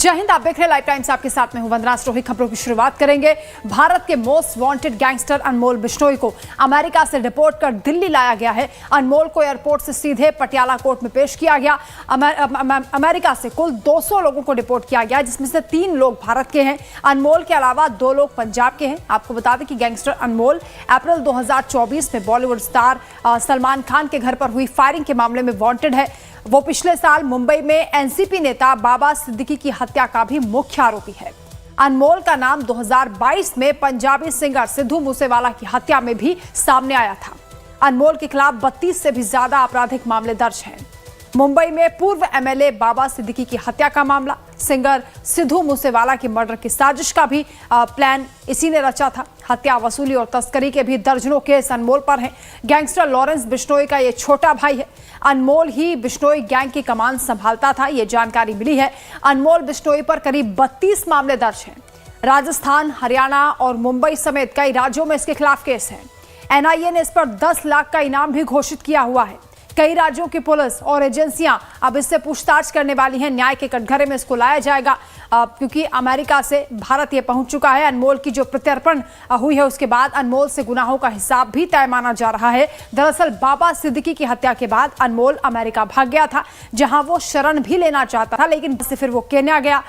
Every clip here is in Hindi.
जय हिंद, आप देख रहे हैं लाइव टाइम्स। आपके साथ में हूं वंदना स्टोही। खबरों की शुरुआत करेंगे। भारत के मोस्ट वांटेड गैंगस्टर अनमोल बिश्नोई को अमेरिका से डिपोर्ट कर दिल्ली लाया गया है। अनमोल को एयरपोर्ट से सीधे पटियाला कोर्ट में पेश किया गया। अमेरिका से कुल 200 लोगों को डिपोर्ट किया गया, जिसमें से 3 लोग भारत के हैं। अनमोल के अलावा 2 लोग पंजाब के हैं। आपको बता दें कि गैंगस्टर अनमोल अप्रैल 2024 में बॉलीवुड स्टार सलमान खान के घर पर हुई फायरिंग के मामले में वांटेड है। वो पिछले साल मुंबई में एनसीपी नेता बाबा सिद्दीकी की हत्या का भी मुख्य आरोपी है। अनमोल का नाम 2022 में पंजाबी सिंगर सिद्धू मूसेवाला की हत्या में भी सामने आया था। अनमोल के खिलाफ 32 से भी ज्यादा आपराधिक मामले दर्ज हैं। मुंबई में पूर्व एमएलए बाबा सिद्दीकी की हत्या का मामला, सिंगर सिद्धू मूसेवाला की मर्डर की साजिश का भी प्लान इसी ने रचा था। हत्या, वसूली और तस्करी के भी दर्जनों केस अनमोल पर हैं। गैंगस्टर लॉरेंस बिश्नोई का ये छोटा भाई है। अनमोल ही बिश्नोई गैंग की कमान संभालता था, ये जानकारी मिली है। अनमोल बिश्नोई पर करीब 32 मामले दर्ज हैं। राजस्थान, हरियाणा और मुंबई समेत कई राज्यों में इसके खिलाफ केस हैं। एनआईए ने इस पर 10 लाख का इनाम भी घोषित किया हुआ है। कई राज्यों की पुलिस और एजेंसियां अब इससे पूछताछ करने वाली हैं। न्याय के कटघरे में इसको लाया जाएगा, क्योंकि अमेरिका से भारत ये पहुंच चुका है। अनमोल की जो प्रत्यर्पण हुई है उसके बाद अनमोल से गुनाहों का हिसाब भी तय माना जा रहा है। दरअसल बाबा सिद्दीकी की हत्या के बाद अनमोल अमेरिका भाग गया था, जहां वो शरण भी लेना चाहता था, लेकिन फिर वो केन्या गया।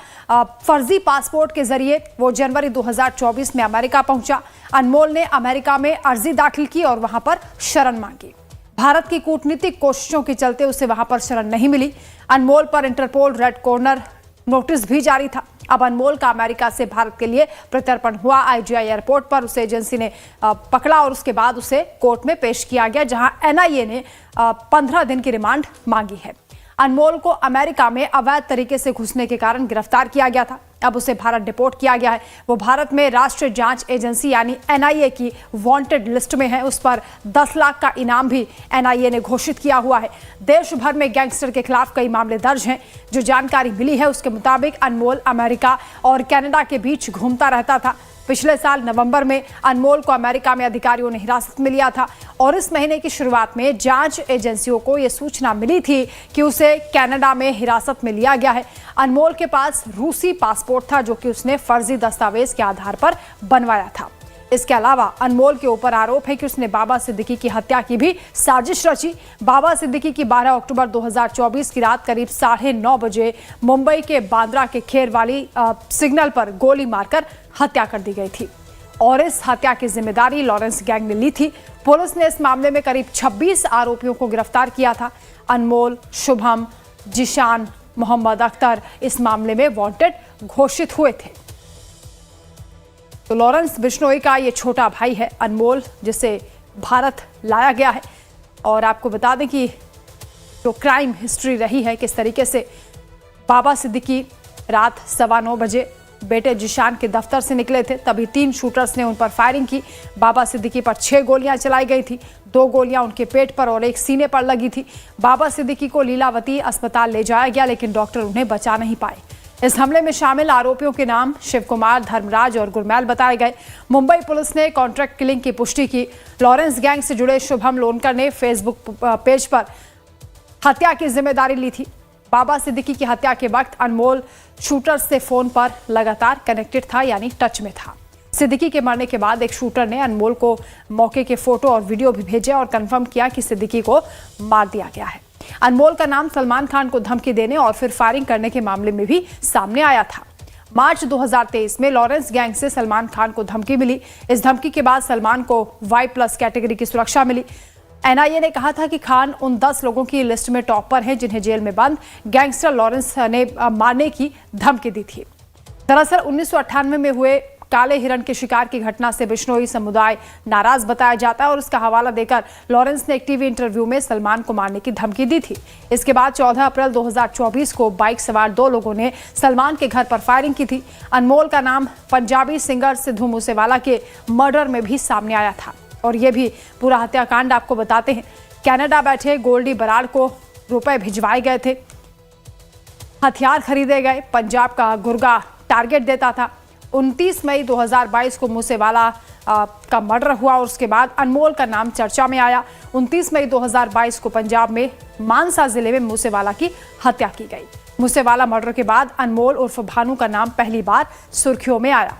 फर्जी पासपोर्ट के जरिए वो जनवरी 2024 में अमेरिका पहुंचा। अनमोल ने अमेरिका में अर्जी दाखिल की और वहां पर शरण मांगी। भारत की कूटनीतिक कोशिशों के चलते उसे वहां पर शरण नहीं मिली। अनमोल पर इंटरपोल रेड कॉर्नर नोटिस भी जारी था। अब अनमोल का अमेरिका से भारत के लिए प्रत्यर्पण हुआ। आईजीआई एयरपोर्ट पर उसे एजेंसी ने पकड़ा और उसके बाद उसे कोर्ट में पेश किया गया, जहां एनआईए ने 15 दिन की रिमांड मांगी है। अनमोल को अमेरिका में अवैध तरीके से घुसने के कारण गिरफ्तार किया गया था। अब उसे भारत डिपोर्ट किया गया है। वो भारत में राष्ट्रीय जांच एजेंसी यानी एनआईए की वांटेड लिस्ट में है। उस पर 10 लाख का इनाम भी एनआईए ने घोषित किया हुआ है। देश भर में गैंगस्टर के खिलाफ कई मामले दर्ज हैं। जो जानकारी मिली है उसके मुताबिक अनमोल अमेरिका और कनाडा के बीच घूमता रहता था। पिछले साल नवंबर में अनमोल को अमेरिका में अधिकारियों ने हिरासत में लिया था और इस महीने की शुरुआत में जांच एजेंसियों को यह सूचना मिली थी कि उसे कनाडा में हिरासत में लिया गया है। अनमोल के पास रूसी पासपोर्ट था, जो कि उसने फर्जी दस्तावेज के आधार पर बनवाया था। इसके अलावा अनमोल के ऊपर आरोप है कि उसने बाबा सिद्दीकी की हत्या की भी साजिश रची। बाबा सिद्दीकी की 12 अक्टूबर 2024 की रात करीब 9:30 बजे मुंबई के बांद्रा के खेर वाली सिग्नल पर गोली मारकर हत्या कर दी गई थी और इस हत्या की जिम्मेदारी लॉरेंस गैंग ने ली थी। पुलिस ने इस मामले में करीब 26 आरोपियों को गिरफ्तार किया था। अनमोल, शुभम, जिशान, मोहम्मद अख्तर इस मामले में वांटेड घोषित हुए थे। तो लॉरेंस बिश्नोई का ये छोटा भाई है अनमोल, जिसे भारत लाया गया है। और आपको बता दें कि जो क्राइम हिस्ट्री रही है, किस तरीके से बाबा सिद्दीकी रात 9:15 बजे बेटे जिशान के दफ्तर से निकले थे, तभी 3 शूटर्स ने उन पर फायरिंग की। बाबा सिद्दीकी पर 6 गोलियां चलाई गई थी। 2 गोलियां उनके पेट पर और 1 सीने पर लगी थी। बाबा सिद्दीकी को लीलावती अस्पताल ले जाया गया, लेकिन डॉक्टर उन्हें बचा नहीं पाए। इस हमले में शामिल आरोपियों के नाम शिव कुमार, धर्मराज और गुरमैल बताए गए। मुंबई पुलिस ने कॉन्ट्रैक्ट किलिंग की पुष्टि की। लॉरेंस गैंग से जुड़े शुभम लोनकर ने फेसबुक पेज पर हत्या की जिम्मेदारी ली थी। बाबा सिद्दीकी की हत्या के वक्त अनमोल शूटर्स से फोन पर लगातार कनेक्टेड था, यानी टच में था। सिद्दीकी के मरने के बाद एक शूटर ने अनमोल को मौके के फोटो और वीडियो भी भेजे और कंफर्म किया कि सिद्दीकी को मार दिया गया है। अनमोल का नाम सलमान खान को धमकी देने और फिर फायरिंग करने के मामले में भी सामने आया था। मार्च 2023 में लॉरेंस गैंग से सलमान खान को धमकी मिली। इस धमकी के बाद सलमान को Y+ कैटेगरी की सुरक्षा मिली। एनआईए ने कहा था कि खान उन 10 लोगों की लिस्ट में टॉप पर हैं जिन्हें जेल में बंद गैंगस्टर लॉरेंस ने मारने की धमकी दी थी। दरअसल 1998 में हुए काले हिरण के शिकार की घटना से बिश्नोई समुदाय नाराज बताया जाता है और इसका हवाला देकर लॉरेंस ने एक टीवी इंटरव्यू में सलमान को मारने की धमकी दी थी। इसके बाद 14 अप्रैल 2024 को बाइक सवार 2 लोगों ने सलमान के घर पर फायरिंग की थी। अनमोल का नाम पंजाबी सिंगर सिद्धू मूसेवाला के मर्डर में भी सामने आया था। और ये भी पूरा हत्याकांड आपको बताते हैं। कनाडा बैठे गोल्डी बराड़ को रुपए भिजवाए गए थे, हथियार खरीदे गए। पंजाब का गुर्गा टारगेट देता था। 29 मई 2022 को मूसेवाला का मर्डर हुआ और उसके बाद अनमोल का नाम चर्चा में आया। 29 मई 2022 को पंजाब में मानसा जिले में मूसेवाला की हत्या की गई। मूसेवाला मर्डर के बाद अनमोल उर्फ भानु का नाम पहली बार सुर्खियों में आया।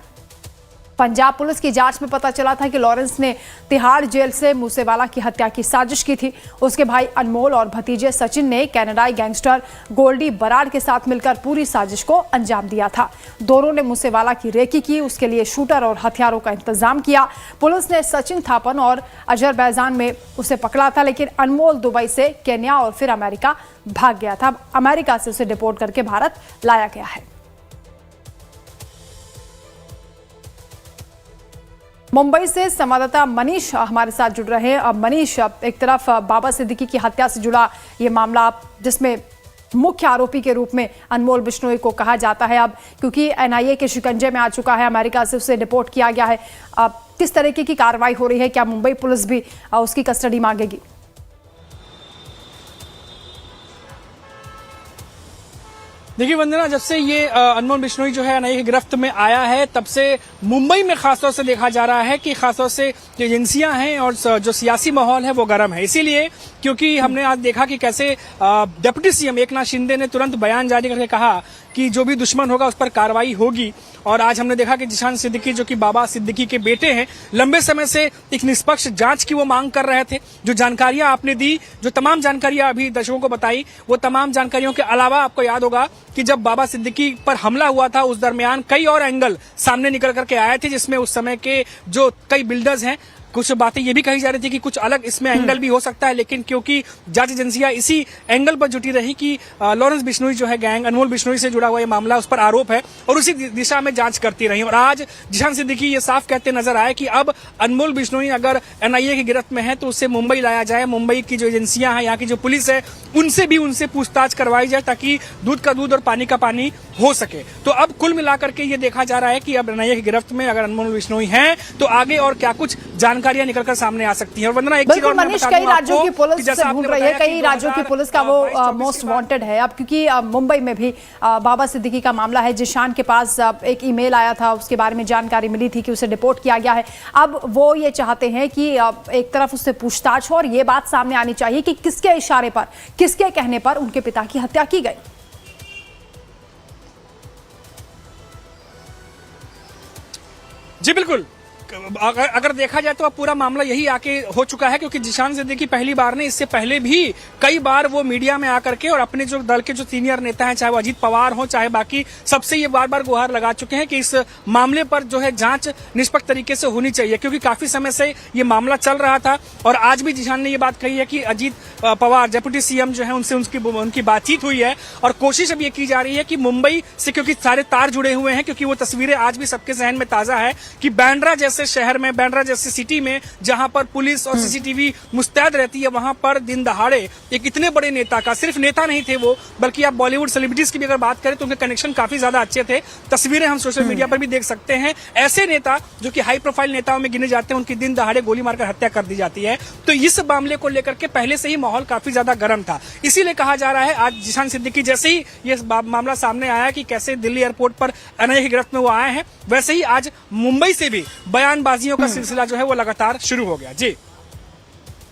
पंजाब पुलिस की जांच में पता चला था कि लॉरेंस ने तिहाड़ जेल से मूसेवाला की हत्या की साजिश की थी। उसके भाई अनमोल और भतीजे सचिन ने कनाडाई गैंगस्टर गोल्डी बराड़ के साथ मिलकर पूरी साजिश को अंजाम दिया था। दोनों ने मूसेवाला की रेकी की, उसके लिए शूटर और हथियारों का इंतजाम किया। पुलिस ने सचिन थापन और अजरबैजान में उसे पकड़ा था, लेकिन अनमोल दुबई से केन्या और फिर अमेरिका भाग गया था। अमेरिका से उसे डिपोर्ट करके भारत लाया गया है। मुंबई से संवाददाता मनीष हमारे साथ जुड़ रहे हैं। अब मनीष, एक तरफ बाबा सिद्दीकी की हत्या से जुड़ा ये मामला जिसमें मुख्य आरोपी के रूप में अनमोल बिश्नोई को कहा जाता है, अब क्योंकि एनआईए के शिकंजे में आ चुका है, अमेरिका से उसे डिपोर्ट किया गया है, अब किस तरीके की कार्रवाई हो रही है? क्या मुंबई पुलिस भी उसकी कस्टडी मांगेगी? देखिए वंदना, जब से ये अनमोल बिश्नोई जो है एनआईए की गिरफ्त में आया है, तब से मुंबई में खासतौर से देखा जा रहा है कि खासतौर से जो एजेंसियां हैं और जो सियासी माहौल है वो गर्म है। इसीलिए क्योंकि हमने आज देखा कि कैसे डिप्टी सीएम एकनाथ शिंदे ने तुरंत बयान जारी करके कहा कि जो भी दुश्मन होगा उस पर कार्रवाई होगी। और आज हमने देखा कि जिशान सिद्दीकी जो कि बाबा सिद्दीकी के बेटे हैं, लंबे समय से एक निष्पक्ष जांच की वो मांग कर रहे थे। जो जानकारियां आपने दी, जो तमाम जानकारियां अभी दर्शकों को बताई, वो तमाम जानकारियों के अलावा आपको याद होगा कि जब बाबा सिद्दीकी पर हमला हुआ था उस दरमियान कई और एंगल सामने निकल करके आए थे, जिसमें उस समय के जो कई बिल्डर्स हैं, कुछ बातें ये भी कही जा रही थी कि कुछ अलग इसमें एंगल भी हो सकता है, लेकिन क्योंकि जांच एजेंसियां इसी एंगल पर जुटी रही कि लॉरेंस बिश्नोई जो है गैंग अनमोल बिश्नोई से जुड़ा हुआ ये मामला, उस पर आरोप है और उसी दिशा में जांच करती रही। और आज जिशान सिद्दीकी ये साफ कहते नजर आए कि अब अनमोल बिश्नोई अगर एनआईए की गिरफ्त में है तो उसे मुंबई लाया जाए। मुंबई की जो एजेंसियां हैं, यहाँ की जो पुलिस है, उनसे पूछताछ करवाई जाए ताकि दूध का दूध और पानी का पानी हो सके। तो अब कुल मिलाकर के ये देखा जा रहा है कि अब एनआईए की गिरफ्त में अगर अनमोल बिश्नोई हैं तो आगे और क्या कुछ जानकारियां निकलकर सामने आ सकती हैं। और वंदना, एक चीज और मनीष, कई राज्यों की पुलिस ढूंढ रही है, कई राज्यों की पुलिस का वो मोस्ट वांटेड है अब, क्योंकि मुंबई में भी बाबा सिद्दीकी का मामला है। जिशान के पास एक ईमेल आया था, उसके बारे में जानकारी मिली थी कि उसे डिपोर्ट किया गया है। अब वो ये चाहते हैं कि एक तरफ उससे पूछताछ हो और ये बात सामने आनी चाहिए कि किसके इशारे पर, किसके कहने पर उनके पिता की हत्या की गई। जी बिल्कुल, अगर देखा जाए तो अब पूरा मामला यही आके हो चुका है, क्योंकि जिशान सिद्दीकी पहली बार ने, इससे पहले भी कई बार वो मीडिया में आकर के और अपने जो दल के जो सीनियर नेता हैं, चाहे वो अजीत पवार हो चाहे बाकी, सबसे ये बार बार गुहार लगा चुके हैं कि इस मामले पर जो है जांच निष्पक्ष तरीके से होनी चाहिए, क्योंकि काफी समय से ये मामला चल रहा था। और आज भी जिशान ने ये बात कही है कि अजीत पवार डिप्टी सीएम जो है उनसे उनकी बातचीत हुई है और कोशिश अब ये की जा रही है कि मुंबई से, क्योंकि सारे तार जुड़े हुए हैं, क्योंकि वो तस्वीरें आज भी सबके जहन में ताजा है कि बांद्रा जैसे शहर में, बांद्रा जैसी सिटी में, जहां पर पुलिस और सीसीटीवी मुस्तैद रहती है, वहां पर दिन दहाड़े एक इतने बड़े नेता का, सिर्फ नेता नहीं थे वो, बल्कि आप बॉलीवुड सेलिब्रिटीज की भी अगर बात करें तो उनके कनेक्शन काफी ज्यादा अच्छे थे। तस्वीरें हम सोशल मीडिया पर भी देख सकते हैं। ऐसे नेता जो कि हाई प्रोफाइल नेताओं में गिने जाते हैं, उनकी दिन दहाड़े गोली मारकर हत्या कर दी जाती है। तो इस मामले को लेकर के पहले से ही माहौल काफी ज्यादा गर्म था। इसीलिए कहा जा रहा है आज जिशान सिद्दीकी जैसे ही ये मामला सामने आया कि कैसे दिल्ली एयरपोर्ट पर एनआईए की गिरफ्त में वो आए हैं, वैसे ही आज मुंबई से भी बयानबाजियों का सिलसिला जो है वो लगातार शुरू हो गया। जी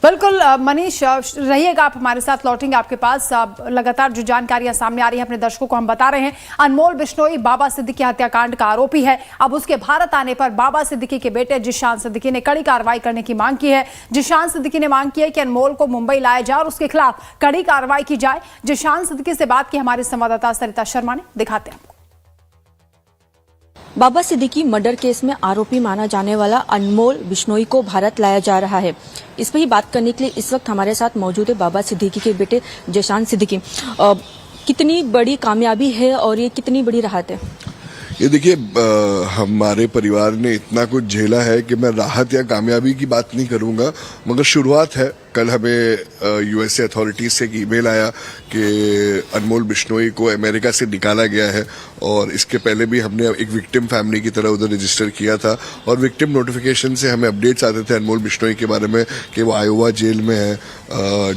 बिल्कुल मनीष, रहिएगा आप हमारे साथ, लौटेंगे आपके पास। लगातार जो जानकारियां सामने आ रही हैं अपने दर्शकों को हम बता रहे हैं। अनमोल बिश्नोई बाबा सिद्दीकी हत्याकांड का आरोपी है। अब उसके भारत आने पर बाबा सिद्दीकी के बेटे जिशान सिद्दीकी ने कड़ी कार्रवाई करने की मांग की है। जिशान सिद्दीकी ने मांग की है कि अनमोल को मुंबई लाया जाए और उसके खिलाफ कड़ी कार्रवाई की जाए। जिशान सिद्दीकी से बात की हमारे संवाददाता सरिता शर्मा ने, दिखाते हैं। बाबा सिद्दीकी मर्डर केस में आरोपी माना जाने वाला अनमोल बिश्नोई को भारत लाया जा रहा है। इस पर ही बात करने के लिए इस वक्त हमारे साथ मौजूद है बाबा सिद्दीकी के बेटे जिशान सिद्दीकी। कितनी बड़ी कामयाबी है और ये कितनी बड़ी राहत है? ये देखिए, हमारे परिवार ने इतना कुछ झेला है कि मैं राहत या कामयाबी की बात नहीं करूंगा, मगर शुरुआत है। कल हमें यूएसए अथॉरिटीज से एक ईमेल आया कि अनमोल बिश्नोई को अमेरिका से निकाला गया है और इसके पहले भी हमने एक विक्टिम फैमिली की तरह उधर रजिस्टर किया था और विक्टिम नोटिफिकेशन से हमें अपडेट्स आते थे अनमोल बिश्नोई के बारे में कि वो आयोवा जेल में है,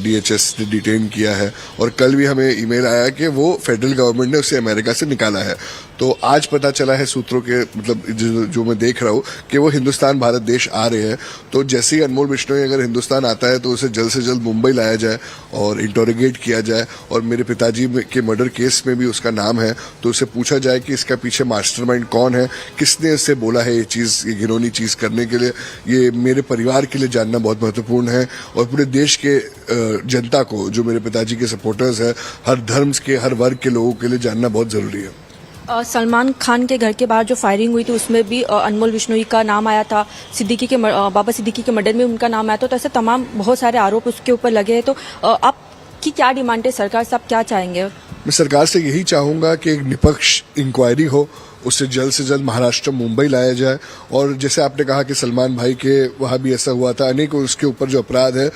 डीएचएस ने डिटेन किया है। और कल भी हमें ईमेल आया कि वो फेडरल गवर्नमेंट ने उसे अमेरिका से निकाला है। तो आज पता चला है सूत्रों के मतलब जो मैं देख रहा हूँ कि वो हिंदुस्तान भारत देश आ रहे हैं। तो जैसे ही अनमोल बिश्नोई अगर हिंदुस्तान आता है तो उसे जल्द से जल्द मुंबई लाया जाए और इंटरोगेट किया जाए, और मेरे पिताजी के मर्डर केस में भी उसका नाम है तो उसे पूछा जाए कि इसका पीछे मास्टरमाइंड कौन है, किसने उससे बोला है ये चीज़, ये घिनौनी चीज़ करने के लिए। ये मेरे परिवार के लिए जानना बहुत महत्वपूर्ण है और पूरे देश के जनता को, जो मेरे पिताजी के सपोर्टर्स हैं, हर धर्म के हर वर्ग के लोगों के लिए जानना बहुत ज़रूरी है। सलमान खान के घर के बाहर जो फायरिंग हुई थी उसमें भी अनमोल बिश्नोई का नाम आया था, बाबा सिद्दीकी के मर्डर में उनका नाम आया था। तो ऐसे तमाम बहुत सारे आरोप उसके ऊपर लगे हैं। तो आपकी क्या डिमांड है सरकार से, आप क्या चाहेंगे? मैं सरकार से यही चाहूंगा कि एक निष्पक्ष इंक्वायरी हो, उससे जल्द से जल्द महाराष्ट्र मुंबई लाया जाए। और जैसे आपने कहा कि सलमान भाई के वहाँ भी ऐसा हुआ था, अनेक उसके ऊपर जो अपराध है,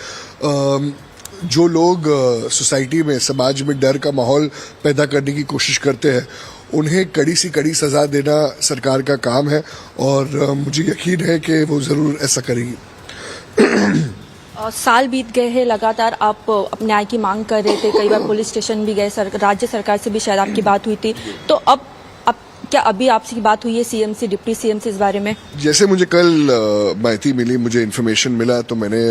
जो लोग सोसाइटी में, समाज में डर का माहौल पैदा करने की कोशिश करते हैं, उन्हें कड़ी से कड़ी सजा देना सरकार का काम है और मुझे यकीन है कि वो ज़रूर ऐसा करेगी। साल बीत गए हैं, लगातार आप अपने न्याय की मांग कर रहे थे, कई बार पुलिस स्टेशन भी गए, राज्य सरकार से भी शायद आपकी बात हुई थी। तो अब क्या अभी आपसे बात हुई है सीएम से, डिप्टी सीएम से इस बारे में? जैसे मुझे कल माहिती मिली, मुझे इन्फॉर्मेशन मिला, तो मैंने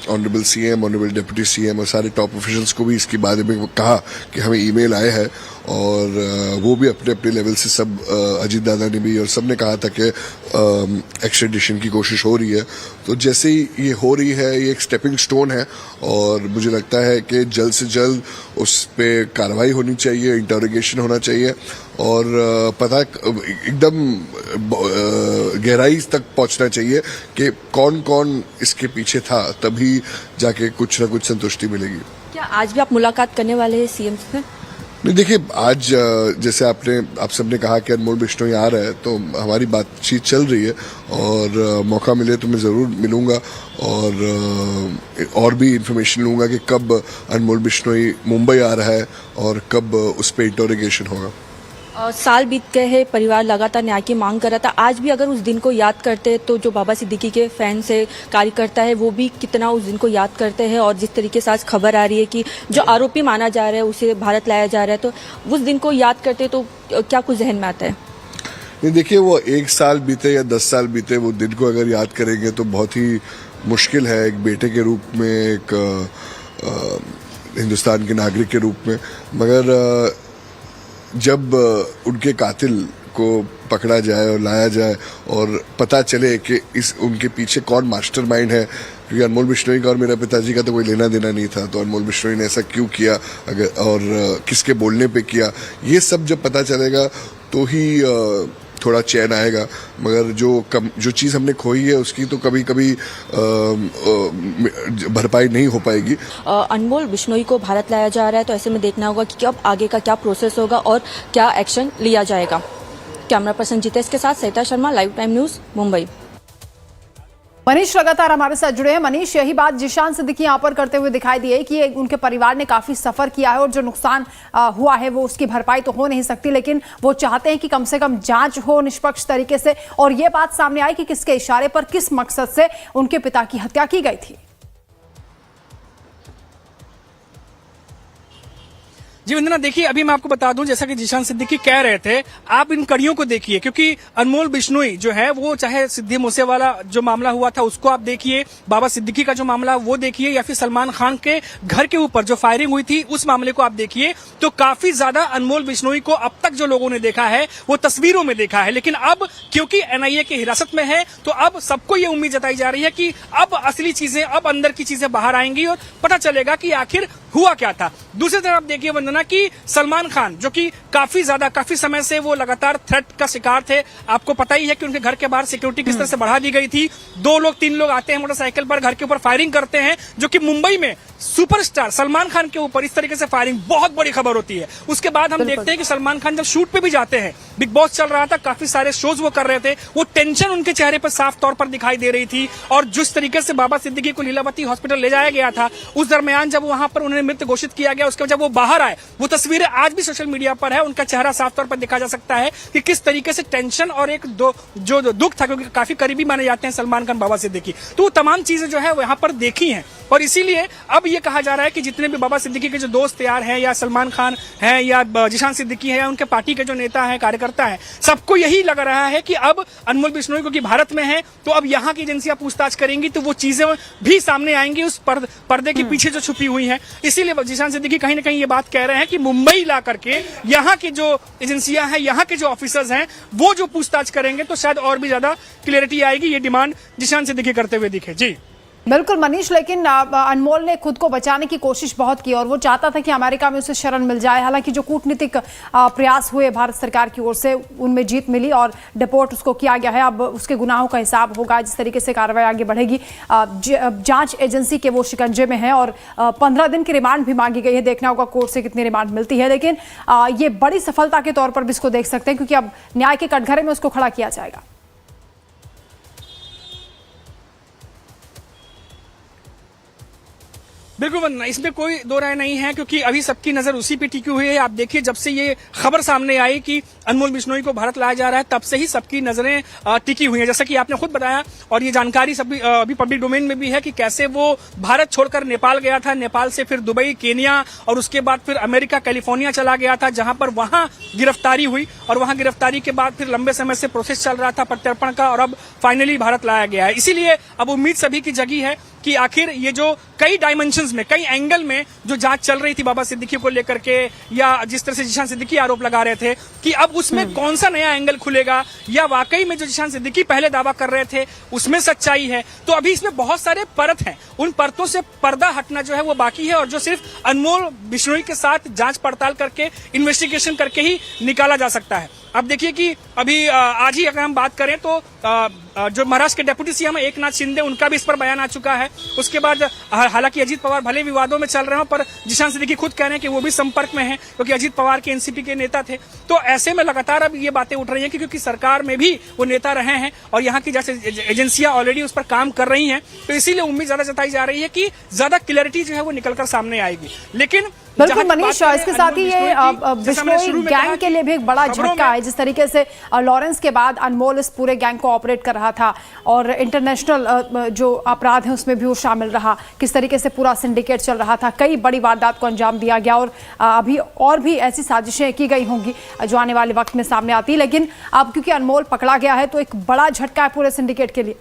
honourable CM, honourable deputy CM और सारे टॉप ऑफिशियल्स को भी इसके बारे में कहा कि हमें ईमेल आए हैं और वो भी अपने अपने लेवल से सब, अजीत दादा ने भी और सब ने कहा था कि एक्सट्रेडिशन की कोशिश हो रही है। तो जैसे ही ये हो रही है, ये एक स्टेपिंग स्टोन है और मुझे लगता है कि जल्द से जल्द उस पर कार्रवाई होनी चाहिए, इंटरोगेशन होना चाहिए और पता एकदम गहराई तक पहुंचना चाहिए कि कौन कौन इसके पीछे था, तभी जाके कुछ ना कुछ संतुष्टि मिलेगी। क्या आज भी आप मुलाकात करने वाले हैं सीएम से? नहीं, देखिए, आज जैसे आप सबने कहा कि अनमोल बिश्नोई आ रहा है, तो हमारी बातचीत चल रही है और मौका मिले तो मैं ज़रूर मिलूंगा और भी इन्फॉर्मेशन लूंगा कि कब अनमोल बिश्नोई मुंबई आ रहा है और कब उस पर इंटरोगेशन होगा। साल बीत गए हैं, परिवार लगातार न्याय की मांग कर रहा था। आज भी अगर उस दिन को याद करते हैं तो जो बाबा सिद्दीकी के फैंस है, कार्यकर्ता है, वो भी कितना उस दिन को याद करते हैं। और जिस तरीके से आज खबर आ रही है कि जो आरोपी माना जा रहा है उसे भारत लाया जा रहा है, तो उस दिन को याद करते हैं तो क्या कुछ जहन में आता है? नहीं, देखिए, वो 1 साल बीते या 10 साल बीते, वो दिन को अगर याद करेंगे तो बहुत ही मुश्किल है एक बेटे के रूप में, एक हिंदुस्तान के नागरिक के रूप में। मगर जब उनके कातिल को पकड़ा जाए और लाया जाए और पता चले कि उनके पीछे कौन मास्टरमाइंड है, क्योंकि अनमोल बिश्नोई का और मेरे पिताजी का तो कोई लेना देना नहीं था, तो अनमोल बिश्नोई ने ऐसा क्यों किया और किसके बोलने पे किया, ये सब जब पता चलेगा तो ही थोड़ा चैन आएगा। मगर जो चीज़ हमने खोई है उसकी तो कभी कभी भरपाई नहीं हो पाएगी। अनमोल बिश्नोई को भारत लाया जा रहा है, तो ऐसे में देखना होगा कि अब आगे का क्या प्रोसेस होगा और क्या एक्शन लिया जाएगा। कैमरा पर्सन जितेश के साथ Sarita Sharma, live time news, Mumbai. Manish लगातार हमारे साथ जुड़े हैं। मनीष, यही बात जिशान सिद्दीकी यहाँ पर करते हुए दिखाई दी है कि उनके परिवार ने काफी सफर किया है और जो नुकसान हुआ है वो उसकी भरपाई तो हो नहीं सकती, लेकिन वो चाहते हैं कि कम से कम जांच हो निष्पक्ष तरीके से। और ये बात सामने आई कि किसके इशारे पर, किस मकसद से उनके पिता की हत्या की गई थी। जी वंदना, देखिए, अभी मैं आपको बता दूं, जैसा कि जिशान सिद्दीकी कह रहे थे, आप इन कड़ियों को देखिए, क्योंकि अनमोल बिश्नोई जो है वो चाहे सिद्दी मूसेवाला जो मामला हुआ था उसको आप देखिए, बाबा सिद्दीकी का जो मामला वो देखिए, या फिर सलमान खान के घर के ऊपर जो फायरिंग हुई थी उस मामले को आप देखिए, तो काफी ज्यादा अनमोल बिश्नोई को अब तक जो लोगों ने देखा है वो तस्वीरों में देखा है। लेकिन अब क्योंकि एनआईए की हिरासत में है तो अब सबको ये उम्मीद जताई जा रही है कि अब असली चीजें, अब अंदर की चीजें बाहर आएंगी और पता चलेगा कि आखिर हुआ क्या था। दूसरी तरफ देखिए वंदना कि सलमान खान जो कि काफी समय से वो लगातार थ्रेट का शिकार थे। आपको पता ही है कि उनके घर के बाहर सिक्योरिटी किस तरह से बढ़ा दी गई थी। 2 लोग 3 लोग आते हैं मोटरसाइकिल पर, घर के ऊपर फायरिंग करते हैं, जो कि मुंबई में सुपरस्टार सलमान खान के ऊपर इस तरीके से फायरिंग बहुत बड़ी खबर होती है। उसके बाद हम देखते हैं कि सलमान खान जब शूट पे भी जाते हैं, बिग बॉस चल रहा था, काफी सारे शोज वो कर रहे थे, वो टेंशन उनके चेहरे पर साफ तौर पर दिखाई दे रही थी। और जिस तरीके से बाबा सिद्दीकी को लीलावती हॉस्पिटल ले जाया गया था, उस दरमियान जब वहां पर उन्हें मृत घोषित किया गया, उसके बाद जब वो बाहर आए, वो तस्वीरें आज भी सोशल मीडिया पर है, उनका चेहरा साफ तौर पर देखा जा सकता है कि किस तरीके से टेंशन और एक जो दुख था, क्योंकि काफी करीबी माने जाते हैं सलमान खान बाबा सिद्दीकी। तो वो तमाम चीजें जो है यहाँ पर देखी हैं। और इसीलिए अब ये कहा जा रहा है कि जितने भी बाबा सिद्दीकी के जो दोस्त यार हैं या सलमान खान हैं या जिशान सिद्दीकी है या उनके पार्टी के जो नेता हैं कार्यकर्ता हैं, सबको यही लग रहा है कि अब अनमोल बिश्नोई को कि भारत में है तो अब यहाँ की एजेंसियां पूछताछ करेंगी तो वो चीजें भी सामने आएंगी उस पर्दे के पीछे जो छुपी हुई हैं। इसीलिए जिशान सिद्दीकी कहीं ना कहीं ये बात कह रहे हैं कि मुंबई ला करके यहाँ की जो एजेंसियां हैं, यहाँ के जो ऑफिसर्स हैं, वो जो पूछताछ करेंगे तो शायद और भी ज्यादा क्लियरिटी आएगी। ये डिमांड जिशान सिद्दीकी करते हुए दिखे। जी बिल्कुल मनीष, लेकिन अनमोल ने खुद को बचाने की कोशिश बहुत की और वो चाहता था कि अमेरिका में उसे शरण मिल जाए। हालांकि जो कूटनीतिक प्रयास हुए भारत सरकार की ओर से उनमें जीत मिली और डिपोर्ट उसको किया गया है। अब उसके गुनाहों का हिसाब होगा, जिस तरीके से कार्रवाई आगे बढ़ेगी। जांच एजेंसी के वो शिकंजे में है और 15 दिन की रिमांड भी मांगी गई है। देखना होगा कोर्ट से कितनी रिमांड मिलती है, लेकिन ये बड़ी सफलता के तौर पर भी इसको देख सकते हैं क्योंकि अब न्याय के कटघरे में उसको खड़ा किया जाएगा। बिल्कुल वंदना, इसमें कोई दो राय नहीं है क्योंकि अभी सबकी नजर उसी पे टिकी हुई है। आप देखिए जब से ये खबर सामने आई कि अनमोल बिश्नोई को भारत लाया जा रहा है तब से ही सबकी नजरें टिकी हुई हैं। जैसा कि आपने खुद बताया और ये जानकारी सभी अभी पब्लिक डोमेन में भी है कि कैसे वो भारत छोड़कर नेपाल गया था, नेपाल से फिर दुबई, केनिया और उसके बाद फिर अमेरिका, कैलिफोर्निया चला गया था, जहां पर वहां गिरफ्तारी हुई और वहां गिरफ्तारी के बाद फिर लंबे समय से प्रोसेस चल रहा था प्रत्यर्पण का और अब फाइनली भारत लाया गया है। इसीलिए अब उम्मीद सभी की जगी है कि आखिर ये जो कई डायमेंशंस में, कई एंगल में जो जांच चल रही थी बाबा सिद्दीकी को लेकर के या जिस तरह से जिशान सिद्दीकी आरोप लगा रहे थे कि अब उसमें कौन सा नया एंगल खुलेगा या वाकई में जो जिशान सिद्दीकी पहले दावा कर रहे थे उसमें सच्चाई है। तो अभी इसमें बहुत सारे परत हैं, उन परतों से पर्दा हटना जो है वो बाकी है और जो सिर्फ अनमोल बिश्नोई के साथ जांच पड़ताल करके, इन्वेस्टिगेशन करके ही निकाला जा सकता है। अब देखिए कि अभी आज ही अगर हम बात करें तो जो महाराष्ट्र के डेप्यूटी सीएम एकनाथ शिंदे, उनका भी इस पर बयान आ चुका है। उसके बाद हालांकि अजीत पवार भले विवादों में चल रहे हो पर जिशान सिद्दीकी खुद कह रहे हैं कि वो भी संपर्क में हैं क्योंकि अजीत पवार के एनसीपी के नेता थे। तो ऐसे में लगातार अब ये बातें उठ रही हैं कि क्योंकि सरकार में भी वो नेता रहे हैं और यहाँ की जैसे एजेंसियां ऑलरेडी उस पर काम कर रही हैं, तो इसीलिए उम्मीद ज्यादा जताई जा रही है कि ज्यादा क्लियरिटी जो है वो निकलकर सामने आएगी। लेकिन बिल्कुल मनीष, इसके साथ ही ये बिश्नोई गैंग के लिए भी एक बड़ा झटका है। जिस तरीके से लॉरेंस के बाद अनमोल इस पूरे गैंग को ऑपरेट कर रहा था और इंटरनेशनल जो अपराध है उसमें भी वो शामिल रहा, किस तरीके से पूरा सिंडिकेट चल रहा था, कई बड़ी वारदात को अंजाम दिया गया और अभी और भी ऐसी साजिशें की गई होंगी जो आने वाले वक्त में सामने आती। लेकिन अब क्योंकि अनमोल पकड़ा गया है तो एक बड़ा झटका है पूरे सिंडिकेट के लिए।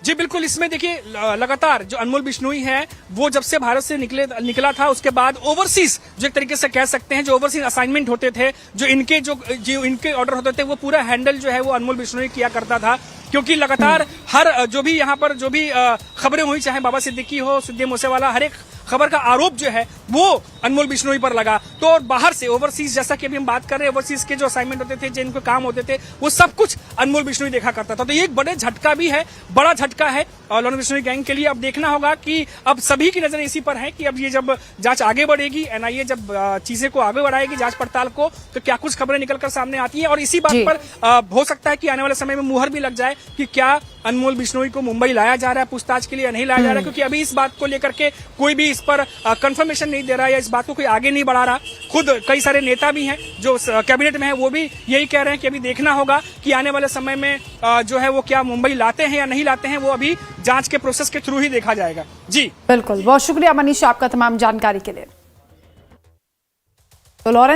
जी बिल्कुल, इसमें देखिए लगातार जो अनमोल बिश्नोई है वो जब से भारत से निकला था उसके बाद ओवरसीज जो एक तरीके से कह सकते हैं जो ओवरसीज असाइनमेंट होते थे, जो इनके ऑर्डर होते थे वो पूरा हैंडल जो है वो अनमोल बिश्नोई किया करता था। क्योंकि लगातार हर जो भी यहाँ पर जो भी खबरें हुई, चाहे बाबा सिद्दीकी हो, सिद्धू मूसेवाला, हर एक खबर का आरोप जो है वो अनमोल बिश्नोई पर लगा। तो और बाहर से ओवरसीज, जैसा कि अभी हम बात कर रहे हैं, ओवरसीज के जो असाइनमेंट होते थे, जिनको काम होते थे, वो सब कुछ अनमोल बिश्नोई देखा करता था। तो ये एक बड़े झटका भी है, बड़ा झटका है और लॉरेंस बिश्नोई गैंग के लिए। अब देखना होगा कि अब सभी की नजर इसी पर है कि अब ये जब जांच आगे बढ़ेगी, एनआईए जब चीजें को आगे बढ़ाएगी, जांच पड़ताल को, तो क्या कुछ खबरें निकलकर सामने आती है और इसी बात पर हो सकता है कि आने वाले समय में मुहर भी लग जाए कि क्या अनमोल बिश्नोई को मुंबई लाया जा रहा है पूछताछ के लिए या नहीं लाया जा रहा है। क्योंकि अभी इस बात को लेकर के कोई भी इस पर कंफर्मेशन नहीं दे रहा है या इस बात को कोई आगे नहीं बढ़ा रहा। खुद कई सारे नेता भी हैं जो कैबिनेट में है, वो भी यही कह रहे हैं कि अभी देखना होगा कि आने वाले समय में जो है वो क्या मुंबई लाते हैं या नहीं लाते हैं, वो अभी जांच के प्रोसेस के थ्रू ही देखा जाएगा। जी बिल्कुल, बहुत शुक्रिया मनीष आपका तमाम जानकारी के लिए। तो लॉरेंस